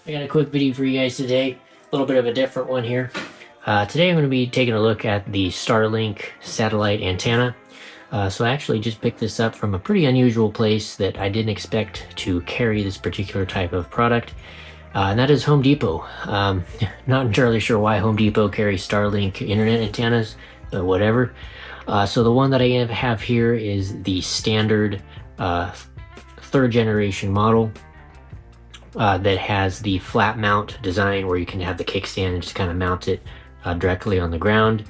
I got a quick video for you guys today, a little bit of a different one here. Today I'm going to be taking a look at the Starlink satellite antenna. So I actually just picked this up from a pretty unusual place that I didn't expect to carry this particular type of product, and that is Home Depot. Not entirely sure why Home Depot carries Starlink internet antennas, but whatever. So the one that I have here is the standard third generation model. That has the flat mount design where you can have the kickstand and just kind of mount it directly on the ground.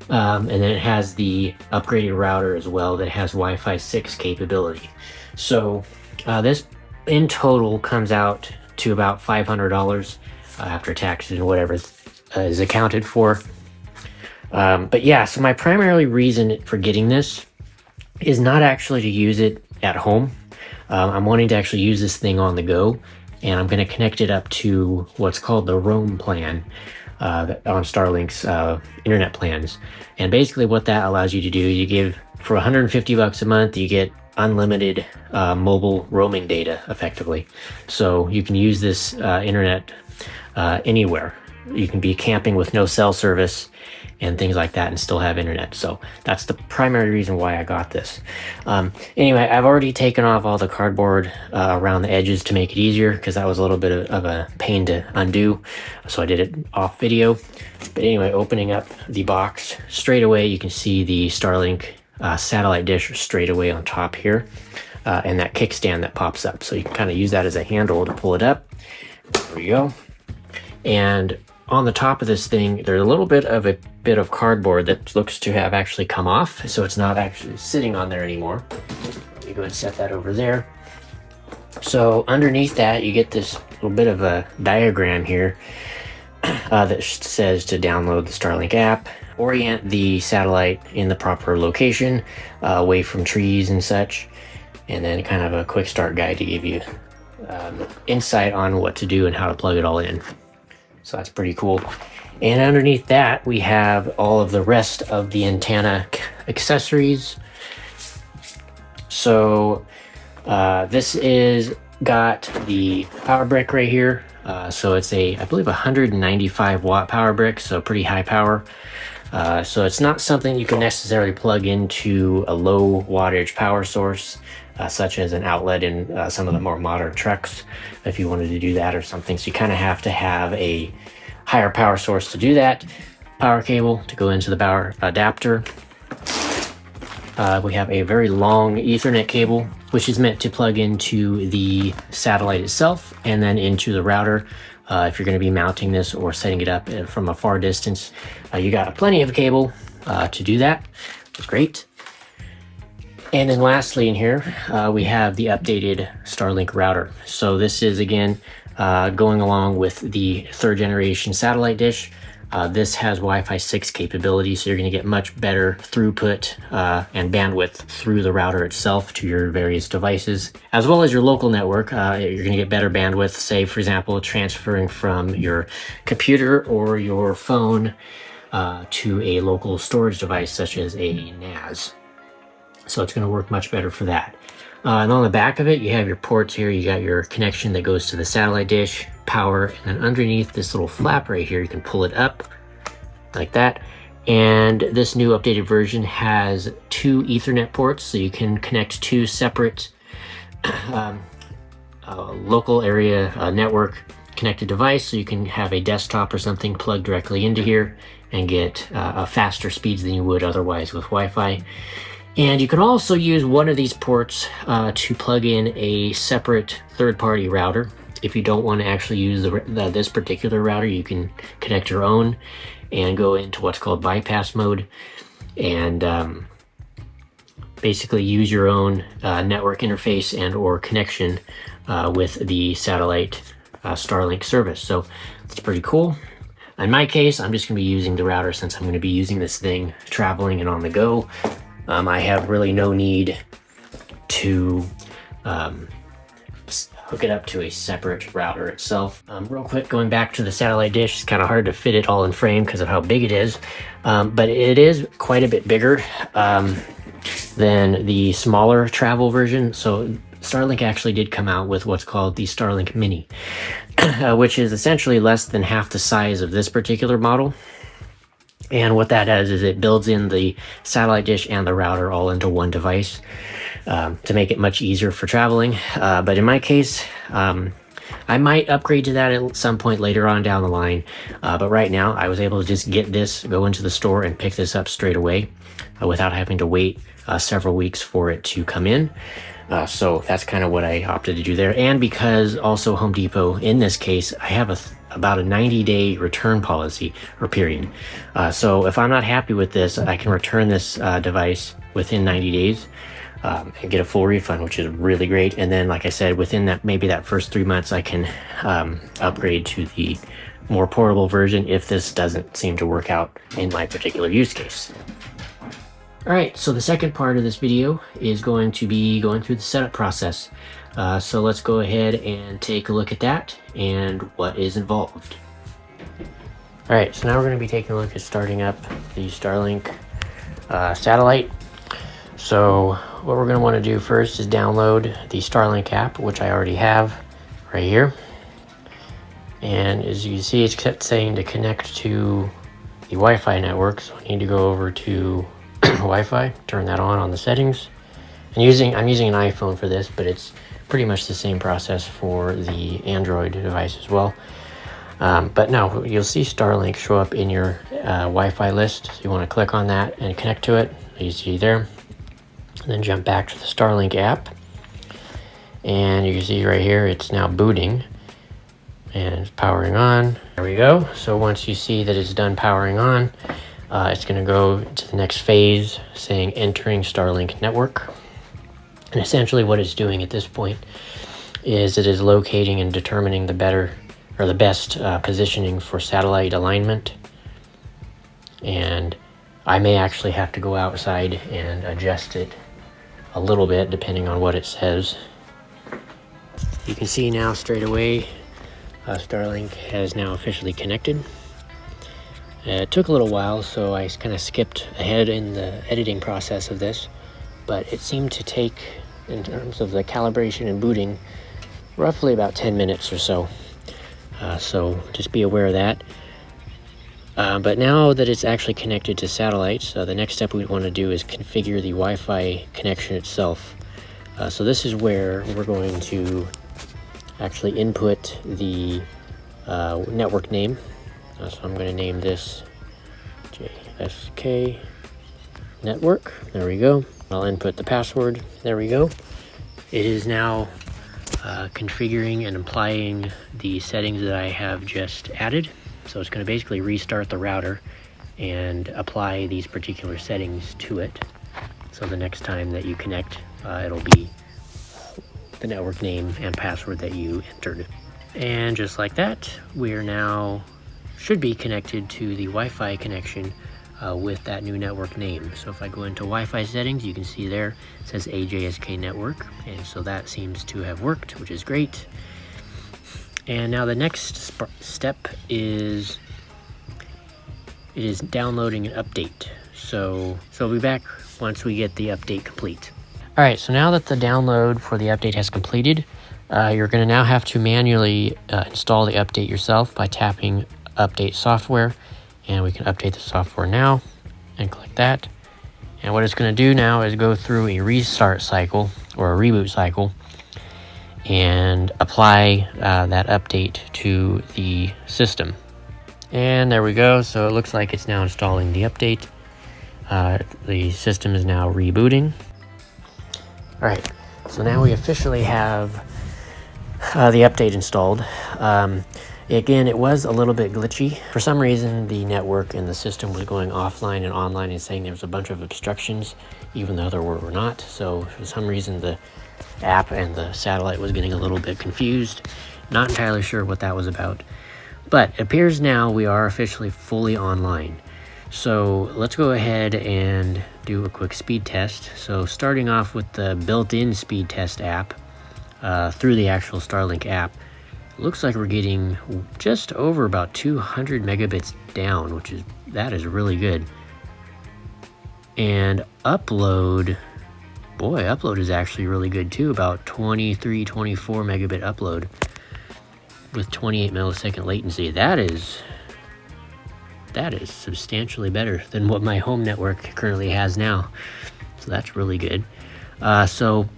And then it has the upgraded router as well that has Wi-Fi 6 capability. So this in total comes out to about $500 after taxes and whatever is accounted for. But yeah, so my primary reason for getting this is not actually to use it at home. I'm wanting to actually use this thing on the go, and I'm going to connect it up to what's called the Roam plan on Starlink's internet plans. And basically what that allows you to do, you give for 150 bucks a month, you get unlimited mobile roaming data effectively. So you can use this internet anywhere. You can be camping with no cell service and things like that and still have internet. So that's the primary reason why I got this. Anyway, I've already taken off all the cardboard around the edges to make it easier, because that was a little bit of a pain to undo. So I did it off video. But anyway, opening up the box, straight away you can see the Starlink satellite dish straight away on top here, and that kickstand that pops up. So you can kind of use that as a handle to pull it up. There we go. And on the top of this thing, there's a little bit of cardboard that looks to have actually come off, so it's not actually sitting on there anymore. Let me go and set that over there. So underneath that, you get this little bit of a diagram here that says to download the Starlink app, orient the satellite in the proper location, away from trees and such, and then kind of a quick start guide to give you insight on what to do and how to plug it all in. So that's pretty cool. And underneath that, we have all of the rest of the antenna accessories. So this is got the power brick right here. So it's I believe 195 watt power brick, so pretty high power. So it's not something you can necessarily plug into a low wattage power source, such as an outlet in some of the more modern trucks, if you wanted to do that or something. So you kind of have to have a higher power source to do that. Power cable to go into the power adapter. We have a very long Ethernet cable, which is meant to plug into the satellite itself and then into the router. If you're going to be mounting this or setting it up from a far distance, you got plenty of cable to do that, which is great. And then lastly in here, we have the updated Starlink router. So this is, again, going along with the third generation satellite dish. This has Wi-Fi 6 capability, so you're going to get much better throughput and bandwidth through the router itself to your various devices, as well as your local network. You're going to get better bandwidth, say, for example, transferring from your computer or your phone to a local storage device, such as a NAS. So it's going to work much better for that. And on the back of it, you have your ports here. You got your connection that goes to the satellite dish, power, and then underneath this little flap right here, you can pull it up like that. And this new updated version has 2 Ethernet ports, so you can connect 2 separate local area network connected device. So you can have a desktop or something plugged directly into here and get faster speeds than you would otherwise with Wi-Fi. And you can also use one of these ports to plug in a separate third-party router. If you don't want to actually use this particular router, you can connect your own and go into what's called bypass mode and basically use your own network interface and or connection with the satellite Starlink service. So it's pretty cool. In my case, I'm just going to be using the router since I'm going to be using this thing traveling and on the go. I have really no need to hook it up to a separate router itself. Real quick, going back to the satellite dish, it's kind of hard to fit it all in frame because of how big it is, but it is quite a bit bigger than the smaller travel version. So Starlink actually did come out with what's called the Starlink Mini, which is essentially less than half the size of this particular model. And what that does is it builds in the satellite dish and the router all into one device to make it much easier for traveling. But in my case, I might upgrade to that at some point later on down the line. But right now, I was able to just get this, go into the store and pick this up straight away without having to wait several weeks for it to come in. So that's kind of what I opted to do there. And because also Home Depot, in this case, I have about a 90-day return policy or period. So if I'm not happy with this, I can return this device within 90 days and get a full refund, which is really great. And then, like I said, within that, maybe that first 3 months, I can upgrade to the more portable version if this doesn't seem to work out in my particular use case. All right, so the second part of this video is going to be going through the setup process. So let's go ahead and take a look at that and what is involved. All right, so now we're going to be taking a look at starting up the Starlink satellite. So what we're going to want to do first is download the Starlink app, which I already have right here. And as you can see, it's kept saying to connect to the Wi-Fi network. So I need to go over to Wi-Fi, turn that on the settings. And I'm using an iPhone for this, but it's pretty much the same process for the Android device as well. But now you'll see Starlink show up in your Wi-Fi list. So you want to click on that and connect to it. You see there. And then jump back to the Starlink app. And you can see right here, it's now booting. And it's powering on. There we go. So once you see that it's done powering on, it's going to go to the next phase saying entering Starlink network. And essentially what it's doing at this point is it is locating and determining the best positioning for satellite alignment. And I may actually have to go outside and adjust it a little bit depending on what it says. You can see now straight away Starlink has now officially connected. It took a little while, so I kind of skipped ahead in the editing process of this, but it seemed to take, in terms of the calibration and booting, roughly about 10 minutes or so. So just be aware of that. But now that it's actually connected to satellites, the next step we want to do is configure the Wi-Fi connection itself. So this is where we're going to actually input the network name. So I'm going to name this JSK network. There we go. I'll input the password. There we go. It is now configuring and applying the settings that I have just added. So it's going to basically restart the router and apply these particular settings to it. So the next time that you connect, it'll be the network name and password that you entered. And just like that, we are now should be connected to the Wi-Fi connection with that new network name. So if I go into Wi-Fi settings, you can see there it says AJSK network, and so that seems to have worked, which is great. And now the next step is downloading an update. So I'll be back once we get the update complete. All right, so now that the download for the update has completed, you're going to now have to manually install the update yourself by tapping Update Software, and we can update the software now and click that. And what it's going to do now is go through a restart cycle or a reboot cycle and apply that update to the system. And there we go. So it looks like it's now installing the update. The system is now rebooting. All right, so now we officially have the update installed. Again, it was a little bit glitchy. For some reason, the network and the system was going offline and online and saying there was a bunch of obstructions, even though there were not. So for some reason, the app and the satellite was getting a little bit confused. Not entirely sure what that was about. But it appears now we are officially fully online. So let's go ahead and do a quick speed test. So starting off with the built-in speed test app through the actual Starlink app, looks like we're getting just over about 200 megabits down, that is really good. And upload boy, upload is actually really good too, about 23, 24 megabit upload with 28 millisecond latency. That is substantially better than what my home network currently has now. So that's really good. So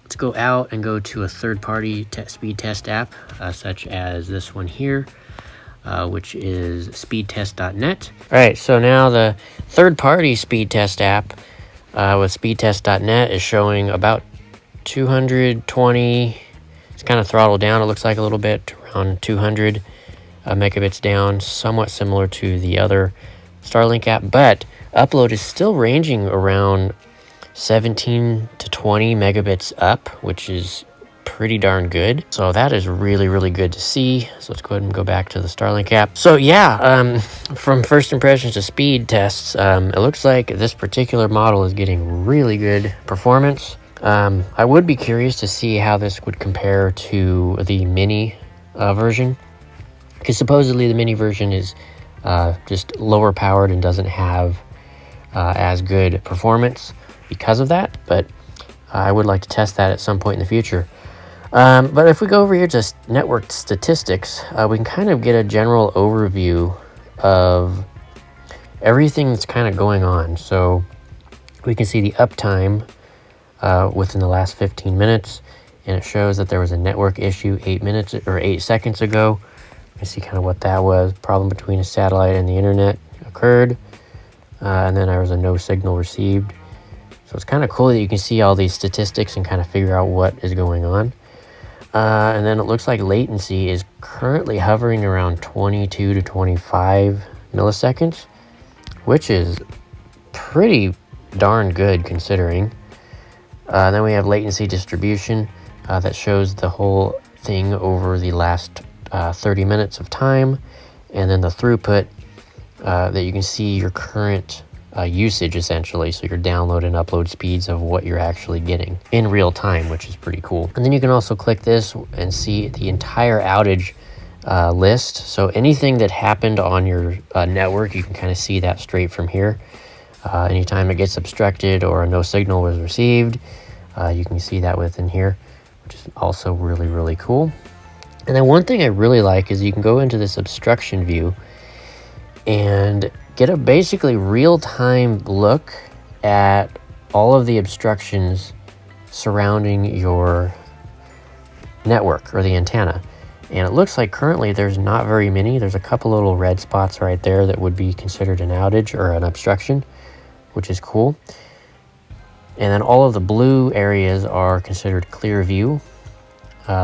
let's go out and go to a third-party speed test app, such as this one here, which is speedtest.net. All right, so now the third-party speed test app with speedtest.net is showing about 220. It's kind of throttled down, it looks like, a little bit, around 200 megabits down, somewhat similar to the other Starlink app, but upload is still ranging around 17 to 20 megabits up, which is pretty darn good. So that is really, really good to see. So let's go ahead and go back to the Starlink app. So yeah, from first impressions to speed tests, it looks like this particular model is getting really good performance. I would be curious to see how this would compare to the mini version, because supposedly the mini version is just lower powered and doesn't have as good performance because of that, but I would like to test that at some point in the future. But if we go over here to network statistics, we can kind of get a general overview of everything that's kind of going on. So we can see the uptime within the last 15 minutes, and it shows that there was a network issue 8 seconds ago. You can see kind of what that was. Problem between a satellite and the internet occurred, and then there was a no signal received. So it's kind of cool that you can see all these statistics and kind of figure out what is going on. And then it looks like latency is currently hovering around 22 to 25 milliseconds, which is pretty darn good considering. Then we have latency distribution that shows the whole thing over the last 30 minutes of time, and then the throughput that you can see your current usage, essentially, so your download and upload speeds of what you're actually getting in real time, which is pretty cool. And then you can also click this and see the entire outage list. So anything that happened on your network, you can kind of see that straight from here. Anytime it gets obstructed or a no signal was received, you can see that within here, which is also really, really cool. And then one thing I really like is you can go into this obstruction view and get a basically real-time look at all of the obstructions surrounding your network or the antenna. And it looks like currently there's not very many. There's a couple little red spots right there that would be considered an outage or an obstruction, which is cool. And then all of the blue areas are considered clear view.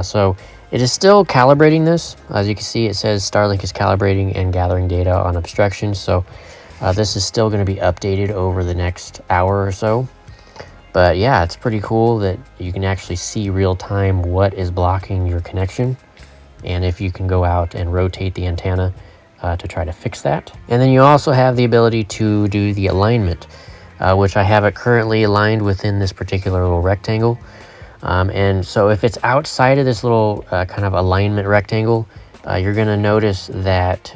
So it is still calibrating this. As you can see, it says Starlink is calibrating and gathering data on obstructions. So this is still going to be updated over the next hour or so. But yeah, it's pretty cool that you can actually see real time what is blocking your connection, and if you can go out and rotate the antenna to try to fix that. And then you also have the ability to do the alignment, which I have it currently aligned within this particular little rectangle. And so if it's outside of this little kind of alignment rectangle, you're going to notice that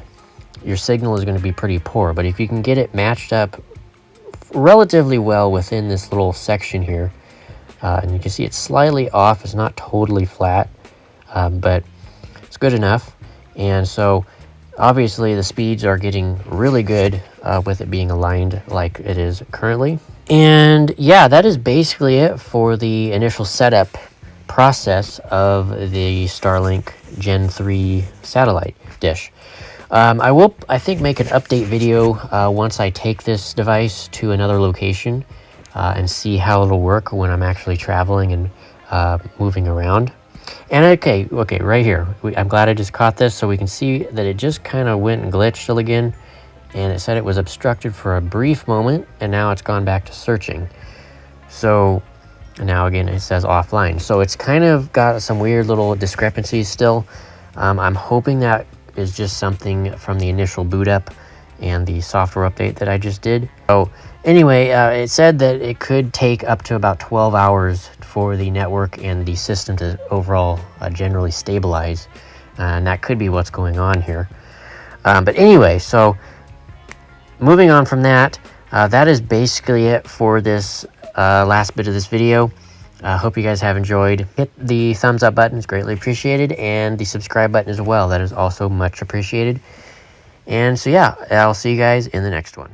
your signal is going to be pretty poor. But if you can get it matched up relatively well within this little section here, and you can see it's slightly off, it's not totally flat, but it's good enough. And so obviously the speeds are getting really good with it being aligned like it is currently. And yeah, that is basically it for the initial setup process of the Starlink Gen 3 satellite dish. I will, I think, make an update video once I take this device to another location and see how it'll work when I'm actually traveling and moving around. And okay, right here, I'm glad I just caught this, so we can see that it just kind of went and glitched again, and it said it was obstructed for a brief moment, and now it's gone back to searching. So now again it says offline, so it's kind of got some weird little discrepancies still. I'm hoping that is just something from the initial boot up and the software update that I just did. So anyway, it said that it could take up to about 12 hours for the network and the system to overall generally stabilize, and that could be what's going on here. But anyway, so moving on from that, that is basically it for this last bit of this video. Hope you guys have enjoyed. Hit the thumbs up button, it's greatly appreciated, and the subscribe button as well. That is also much appreciated. And so yeah, I'll see you guys in the next one.